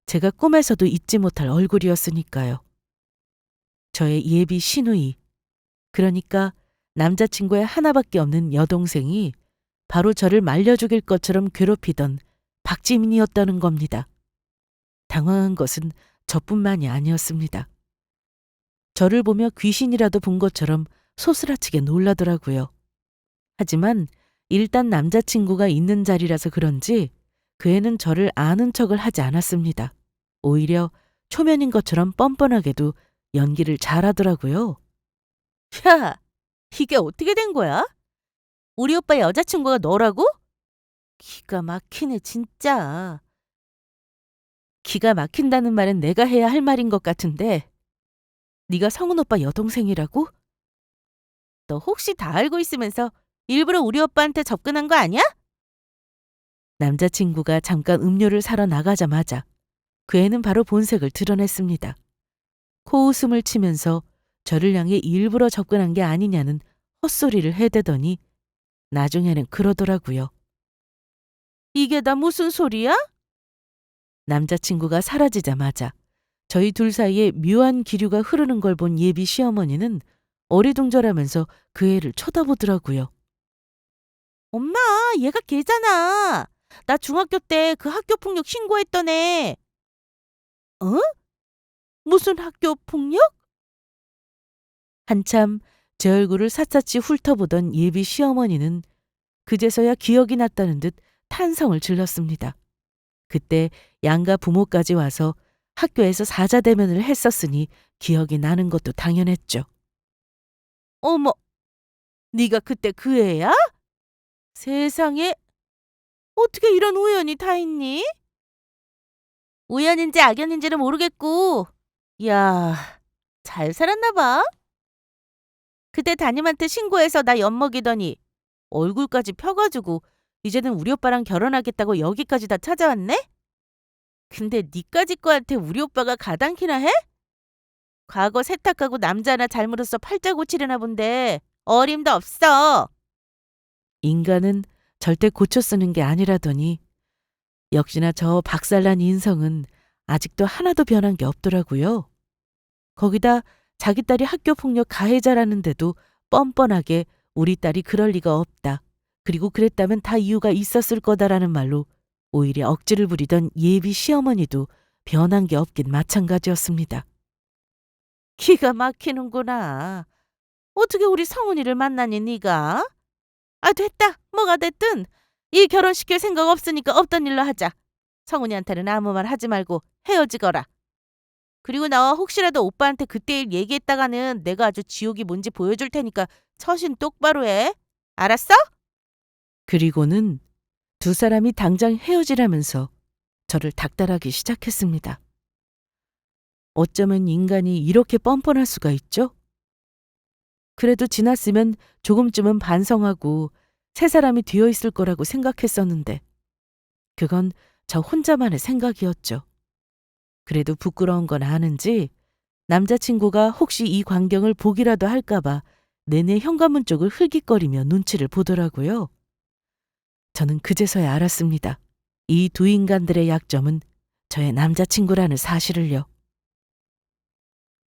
[SPEAKER 1] 제가 꿈에서도 잊지 못할 얼굴이었으니까요. 저의 예비 시누이, 그러니까 남자친구의 하나밖에 없는 여동생이 바로 저를 말려 죽일 것처럼 괴롭히던 박지민이었다는 겁니다. 당황한 것은 저뿐만이 아니었습니다. 저를 보며 귀신이라도 본 것처럼 소스라치게 놀라더라고요. 하지만 일단 남자친구가 있는 자리라서 그런지 그 애는 저를 아는 척을 하지 않았습니다. 오히려 초면인 것처럼 뻔뻔하게도 연기를 잘하더라고요.
[SPEAKER 2] 야, 이게 어떻게 된 거야? 우리 오빠 여자친구가 너라고? 기가 막히네, 진짜.
[SPEAKER 1] 기가 막힌다는 말은 내가 해야 할 말인 것 같은데 네가 성은 오빠 여동생이라고?
[SPEAKER 2] 너 혹시 다 알고 있으면서 일부러 우리 오빠한테 접근한 거 아니야?
[SPEAKER 1] 남자친구가 잠깐 음료를 사러 나가자마자 그 애는 바로 본색을 드러냈습니다. 코웃음을 치면서 저를 향해 일부러 접근한 게 아니냐는 헛소리를 해대더니 나중에는 그러더라고요.
[SPEAKER 2] 이게 다 무슨 소리야?
[SPEAKER 1] 남자친구가 사라지자마자 저희 둘 사이에 묘한 기류가 흐르는 걸 본 예비 시어머니는 어리둥절하면서 그 애를 쳐다보더라고요.
[SPEAKER 2] 엄마, 얘가 걔잖아. 나 중학교 때 그 학교 폭력 신고했던 애. 어? 무슨 학교 폭력?
[SPEAKER 1] 한참 제 얼굴을 샅샅이 훑어보던 예비 시어머니는 그제서야 기억이 났다는 듯 탄성을 질렀습니다. 그때 양가 부모까지 와서 학교에서 사자대면을 했었으니 기억이 나는 것도 당연했죠.
[SPEAKER 2] 어머, 네가 그때 그 애야? 세상에, 어떻게 이런 우연이 다 있니? 우연인지 악연인지는 모르겠고, 야, 잘 살았나 봐. 그때 담임한테 신고해서 나 엿먹이더니 얼굴까지 펴가지고 이제는 우리 오빠랑 결혼하겠다고 여기까지 다 찾아왔네? 근데 니까지 거한테 우리 오빠가 가당키나 해? 과거 세탁하고 남자 하나 잘못해서 팔자 고치려나 본데 어림도 없어.
[SPEAKER 1] 인간은 절대 고쳐 쓰는 게 아니라더니 역시나 저 박살난 인성은 아직도 하나도 변한 게 없더라고요. 거기다 자기 딸이 학교 폭력 가해자라는데도 뻔뻔하게 우리 딸이 그럴 리가 없다. 그리고 그랬다면 다 이유가 있었을 거다라는 말로 오히려 억지를 부리던 예비 시어머니도 변한 게 없긴 마찬가지였습니다.
[SPEAKER 2] 기가 막히는구나. 어떻게 우리 성훈이를 만나니 네가? 아, 됐다. 뭐가 됐든 이 결혼시킬 생각 없으니까 없던 일로 하자. 성훈이한테는 아무 말 하지 말고 헤어지거라. 그리고 나와 혹시라도 오빠한테 그때 일 얘기했다가는 내가 아주 지옥이 뭔지 보여줄 테니까 처신 똑바로 해. 알았어?
[SPEAKER 1] 그리고는 두 사람이 당장 헤어지라면서 저를 닥달하기 시작했습니다. 어쩌면 인간이 이렇게 뻔뻔할 수가 있죠? 그래도 지났으면 조금쯤은 반성하고 새 사람이 되어 있을 거라고 생각했었는데 그건 저 혼자만의 생각이었죠. 그래도 부끄러운 건 아는지 남자친구가 혹시 이 광경을 보기라도 할까봐 내내 현관문 쪽을 흘깃거리며 눈치를 보더라고요. 저는 그제서야 알았습니다. 이 두 인간들의 약점은 저의 남자친구라는 사실을요.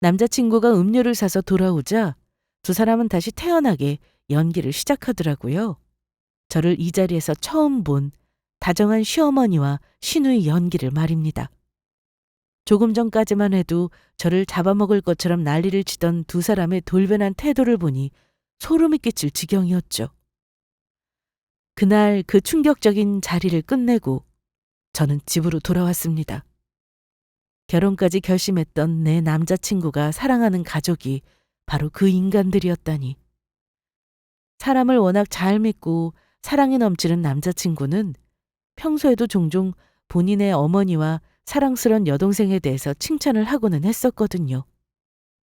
[SPEAKER 1] 남자친구가 음료를 사서 돌아오자 두 사람은 다시 태연하게 연기를 시작하더라고요. 저를 이 자리에서 처음 본 다정한 시어머니와 시누이 연기를 말입니다. 조금 전까지만 해도 저를 잡아먹을 것처럼 난리를 치던 두 사람의 돌변한 태도를 보니 소름이 끼칠 지경이었죠. 그날 그 충격적인 자리를 끝내고 저는 집으로 돌아왔습니다. 결혼까지 결심했던 내 남자친구가 사랑하는 가족이 바로 그 인간들이었다니. 사람을 워낙 잘 믿고 사랑이 넘치는 남자친구는 평소에도 종종 본인의 어머니와 사랑스런 여동생에 대해서 칭찬을 하고는 했었거든요.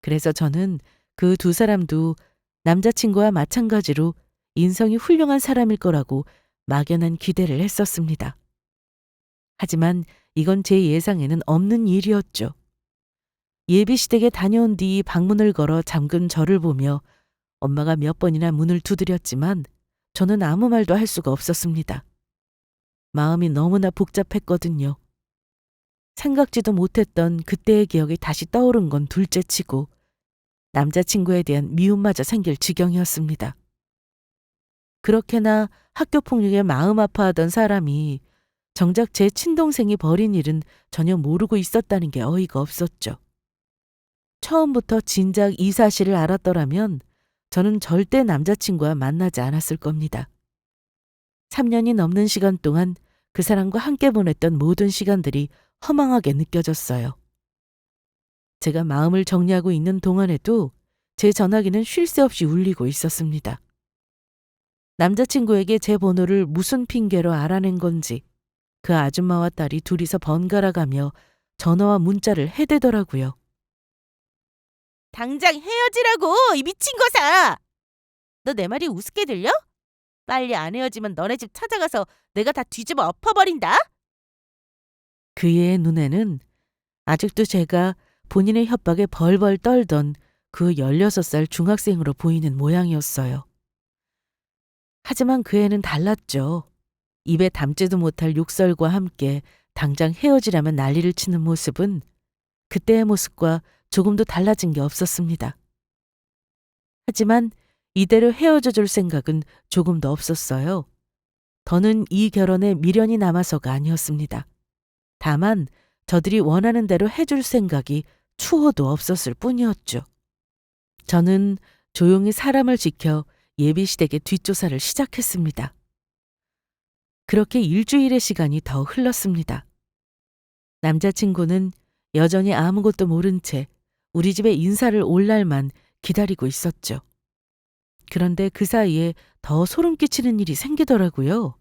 [SPEAKER 1] 그래서 저는 그 두 사람도 남자친구와 마찬가지로 인성이 훌륭한 사람일 거라고 막연한 기대를 했었습니다. 하지만 이건 제 예상에는 없는 일이었죠. 예비시댁에 다녀온 뒤 방문을 걸어 잠근 저를 보며 엄마가 몇 번이나 문을 두드렸지만 저는 아무 말도 할 수가 없었습니다. 마음이 너무나 복잡했거든요. 생각지도 못했던 그때의 기억이 다시 떠오른 건 둘째치고 남자친구에 대한 미움마저 생길 지경이었습니다. 그렇게나 학교 폭력에 마음 아파하던 사람이 정작 제 친동생이 벌인 일은 전혀 모르고 있었다는 게 어이가 없었죠. 처음부터 진작 이 사실을 알았더라면 저는 절대 남자친구와 만나지 않았을 겁니다. 3년이 넘는 시간 동안 그 사람과 함께 보냈던 모든 시간들이 허망하게 느껴졌어요. 제가 마음을 정리하고 있는 동안에도 제 전화기는 쉴 새 없이 울리고 있었습니다. 남자친구에게 제 번호를 무슨 핑계로 알아낸 건지 그 아줌마와 딸이 둘이서 번갈아 가며 전화와 문자를 해대더라고요.
[SPEAKER 2] 당장 헤어지라고, 이 미친 거사! 너 내 말이 우습게 들려? 빨리 안 헤어지면 너네 집 찾아가서 내가 다 뒤집어 엎어버린다.
[SPEAKER 1] 그의 눈에는 아직도 제가 본인의 협박에 벌벌 떨던 그 16살 중학생으로 보이는 모양이었어요. 하지만 그 애는 달랐죠. 입에 담지도 못할 욕설과 함께 당장 헤어지라면 난리를 치는 모습은 그때의 모습과 조금도 달라진 게 없었습니다. 하지만 이대로 헤어져 줄 생각은 조금도 없었어요. 더는 이 결혼에 미련이 남아서가 아니었습니다. 다만 저들이 원하는 대로 해줄 생각이 추호도 없었을 뿐이었죠. 저는 조용히 사람을 지켜 예비시댁의 뒷조사를 시작했습니다. 그렇게 일주일의 시간이 더 흘렀습니다. 남자친구는 여전히 아무것도 모른 채 우리 집에 인사를 올 날만 기다리고 있었죠. 그런데 그 사이에 더 소름 끼치는 일이 생기더라고요.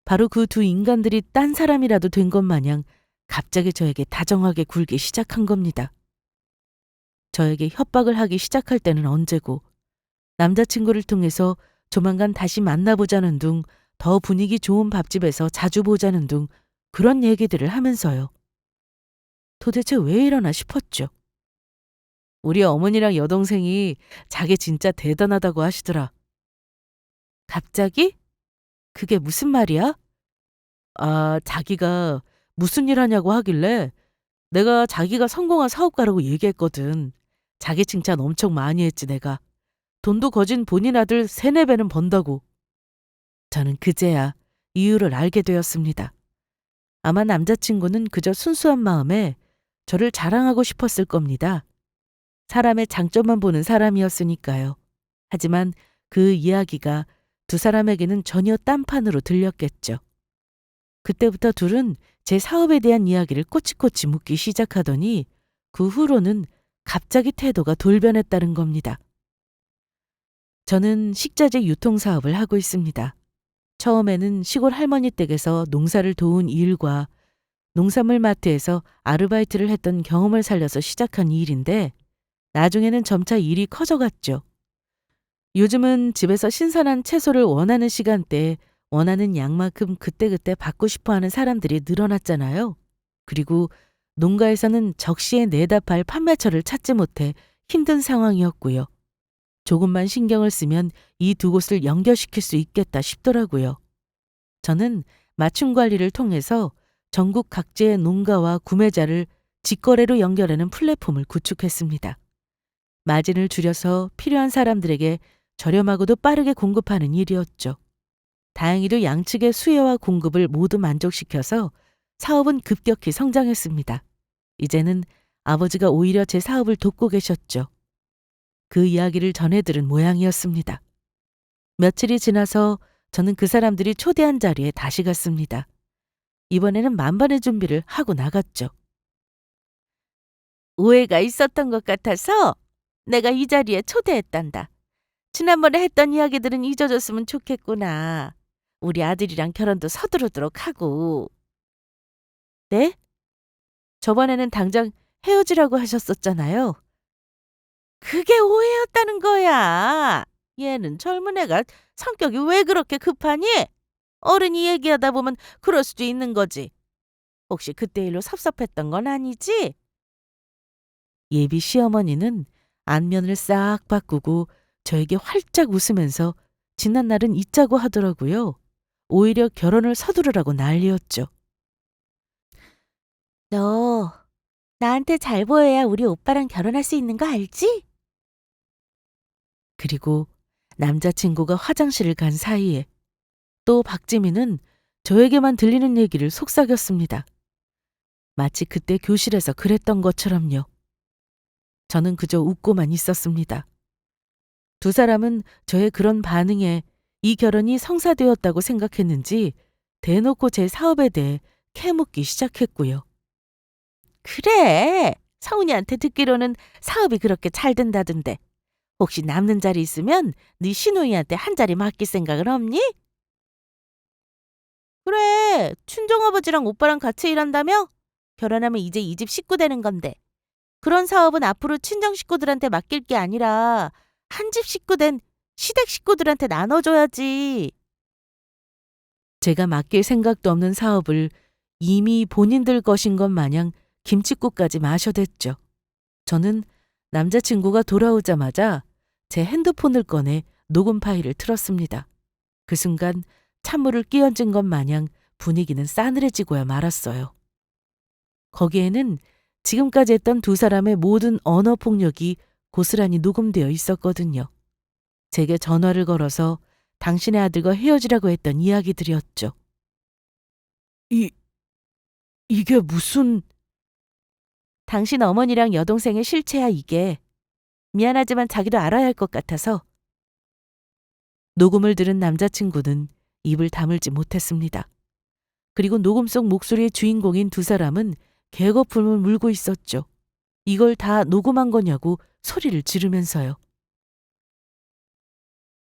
[SPEAKER 1] 바로 그 두 인간들이 딴 사람이라도 된 것 마냥 갑자기 저에게 다정하게 굴기 시작한 겁니다. 저에게 협박을 하기 시작할 때는 언제고 남자친구를 통해서 조만간 다시 만나보자는 둥 더 분위기 좋은 밥집에서 자주 보자는 둥 그런 얘기들을 하면서요. 도대체 왜 이러나 싶었죠. 우리 어머니랑 여동생이 자기 진짜 대단하다고 하시더라. 갑자기? 그게 무슨 말이야? 아, 자기가 무슨 일 하냐고 하길래 내가 자기가 성공한 사업가라고 얘기했거든. 자기 칭찬 엄청 많이 했지 내가. 돈도 거진 본인 아들 3-4배는 번다고. 저는 그제야 이유를 알게 되었습니다. 아마 남자친구는 그저 순수한 마음에 저를 자랑하고 싶었을 겁니다. 사람의 장점만 보는 사람이었으니까요. 하지만 그 이야기가 두 사람에게는 전혀 딴판으로 들렸겠죠. 그때부터 둘은 제 사업에 대한 이야기를 꼬치꼬치 묻기 시작하더니 그 후로는 갑자기 태도가 돌변했다는 겁니다. 저는 식자재 유통사업을 하고 있습니다. 처음에는 시골 할머니 댁에서 농사를 도운 일과 농산물 마트에서 아르바이트를 했던 경험을 살려서 시작한 일인데 나중에는 점차 일이 커져갔죠. 요즘은 집에서 신선한 채소를 원하는 시간대에 원하는 양만큼 그때그때 받고 싶어하는 사람들이 늘어났잖아요. 그리고 농가에서는 적시에 내다 팔 판매처를 찾지 못해 힘든 상황이었고요. 조금만 신경을 쓰면 이 두 곳을 연결시킬 수 있겠다 싶더라고요. 저는 맞춤 관리를 통해서 전국 각지의 농가와 구매자를 직거래로 연결하는 플랫폼을 구축했습니다. 마진을 줄여서 필요한 사람들에게 저렴하고도 빠르게 공급하는 일이었죠. 다행히도 양측의 수요와 공급을 모두 만족시켜서 사업은 급격히 성장했습니다. 이제는 아버지가 오히려 제 사업을 돕고 계셨죠. 그 이야기를 전해 들은 모양이었습니다. 며칠이 지나서 저는 그 사람들이 초대한 자리에 다시 갔습니다. 이번에는 만반의 준비를 하고 나갔죠. 오해가 있었던 것 같아서 내가 이 자리에 초대했단다. 지난번에 했던 이야기들은 잊어졌으면 좋겠구나. 우리 아들이랑 결혼도 서두르도록 하고. 네? 저번에는 당장 헤어지라고 하셨었잖아요. 그게 오해였다는 거야. 얘는 젊은 애가 성격이 왜 그렇게 급하니? 어른이 얘기하다 보면 그럴 수도 있는 거지. 혹시 그때 일로 섭섭했던 건 아니지? 예비 시어머니는 안면을 싹 바꾸고 저에게 활짝 웃으면서 지난 날은 잊자고 하더라고요. 오히려 결혼을 서두르라고 난리였죠. 너 나한테 잘 보여야 우리 오빠랑 결혼할 수 있는 거 알지? 그리고 남자친구가 화장실을 간 사이에 또 박지민은 저에게만 들리는 얘기를 속삭였습니다. 마치 그때 교실에서 그랬던 것처럼요. 저는 그저 웃고만 있었습니다. 두 사람은 저의 그런 반응에 이 결혼이 성사되었다고 생각했는지 대놓고 제 사업에 대해 캐묻기 시작했고요. 그래, 성훈이한테 듣기로는 사업이 그렇게 잘 된다던데 혹시 남는 자리 있으면 네 시누이한테 한 자리 맡길 생각은 없니? 그래, 친정아버지랑 오빠랑 같이 일한다며? 결혼하면 이제 이 집 식구 되는 건데 그런 사업은 앞으로 친정 식구들한테 맡길 게 아니라 한 집 식구 된
[SPEAKER 2] 시댁 식구들한테 나눠줘야지.
[SPEAKER 1] 제가 맡길 생각도 없는 사업을 이미 본인들 것인 것 마냥 김칫국까지 마셔댔죠. 저는 남자친구가 돌아오자마자 제 핸드폰을 꺼내 녹음 파일을 틀었습니다. 그 순간 찬물을 끼얹은 것 마냥 분위기는 싸늘해지고야 말았어요. 거기에는 지금까지 했던 두 사람의 모든 언어 폭력이 고스란히 녹음되어 있었거든요. 제게 전화를 걸어서 당신의 아들과 헤어지라고 했던 이야기들이었죠. 이게 무슨... 당신 어머니랑 여동생의 실체야 이게. 미안하지만 자기도 알아야 할 것 같아서. 녹음을 들은 남자친구는 입을 다물지 못했습니다. 그리고 녹음 속 목소리의 주인공인 두 사람은 개거품을 물고 있었죠. 이걸 다 녹음한 거냐고 소리를 지르면서요.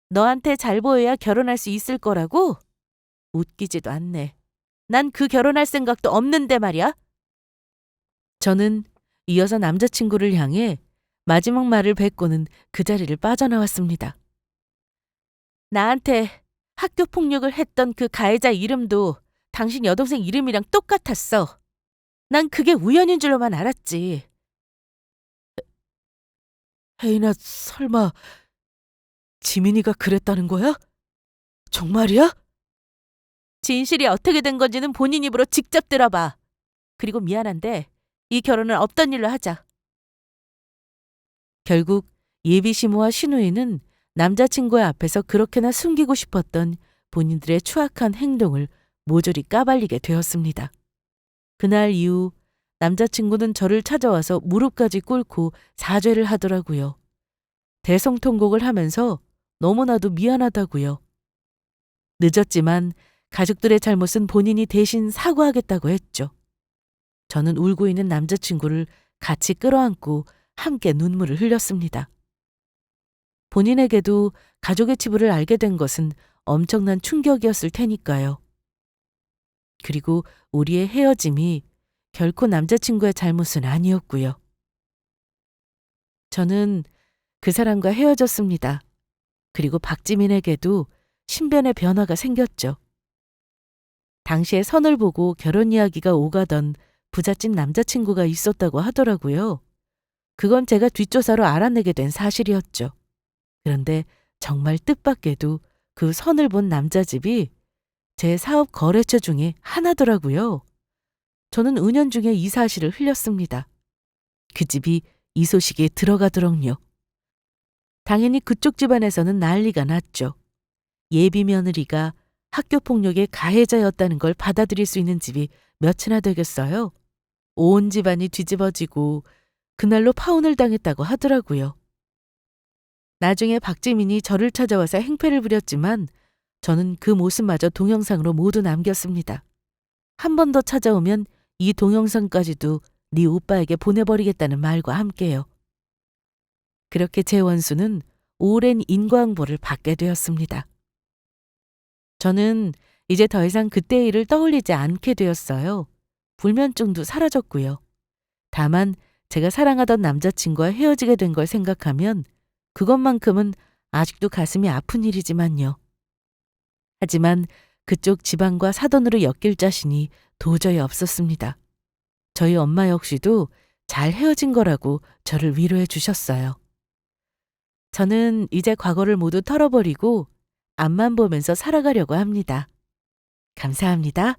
[SPEAKER 1] 너한테 잘 보여야 결혼할 수 있을 거라고? 웃기지도 않네. 난 그 결혼할 생각도 없는데 말이야. 저는 이어서 남자친구를 향해 마지막 말을 뱉고는 그 자리를 빠져나왔습니다. 나한테 학교 폭력을 했던 그 가해자 이름도 당신 여동생 이름이랑 똑같았어. 난 그게 우연인 줄로만 알았지. 혜인아, 설마 지민이가 그랬다는 거야? 정말이야? 진실이 어떻게 된 건지는 본인 입으로 직접 들어봐. 그리고 미안한데 이 결혼은 없던 일로 하자. 결국 예비 시모와 시누이는 남자친구의 앞에서 그렇게나 숨기고 싶었던 본인들의 추악한 행동을 모조리 까발리게 되었습니다. 그날 이후 남자친구는 저를 찾아와서 무릎까지 꿇고 사죄를 하더라고요. 대성통곡을 하면서 너무나도 미안하다고요. 늦었지만 가족들의 잘못은 본인이 대신 사과하겠다고 했죠. 저는 울고 있는 남자친구를 같이 끌어안고 함께 눈물을 흘렸습니다. 본인에게도 가족의 치부를 알게 된 것은 엄청난 충격이었을 테니까요. 그리고 우리의 헤어짐이 결코 남자친구의 잘못은 아니었고요. 저는 그 사람과 헤어졌습니다. 그리고 박지민에게도 신변의 변화가 생겼죠. 당시에 선을 보고 결혼 이야기가 오가던 부잣집 남자친구가 있었다고 하더라고요. 그건 제가 뒷조사로 알아내게 된 사실이었죠. 그런데 정말 뜻밖에도 그 선을 본 남자집이 제 사업 거래처 중에 하나더라고요. 저는 은연중에 이 사실을 흘렸습니다. 그 집이 이 소식에 들어가더군요. 당연히 그쪽 집안에서는 난리가 났죠. 예비 며느리가 학교 폭력의 가해자였다는 걸 받아들일 수 있는 집이 몇이나 되겠어요? 온 집안이 뒤집어지고 그날로 파혼을 당했다고 하더라고요. 나중에 박지민이 저를 찾아와서 행패를 부렸지만 저는 그 모습마저 동영상으로 모두 남겼습니다. 한 번 더 찾아오면 이 동영상까지도 네 오빠에게 보내버리겠다는 말과 함께요. 그렇게 제 원수는 오랜 인과응보를 받게 되었습니다. 저는 이제 더 이상 그때의 일을 떠올리지 않게 되었어요. 불면증도 사라졌고요. 다만 제가 사랑하던 남자친구와 헤어지게 된 걸 생각하면 그것만큼은 아직도 가슴이 아픈 일이지만요. 하지만 그쪽 집안과 사돈으로 엮일 자신이 도저히 없었습니다. 저희 엄마 역시도 잘 헤어진 거라고 저를 위로해 주셨어요. 저는 이제 과거를 모두 털어버리고 앞만 보면서 살아가려고 합니다. 감사합니다.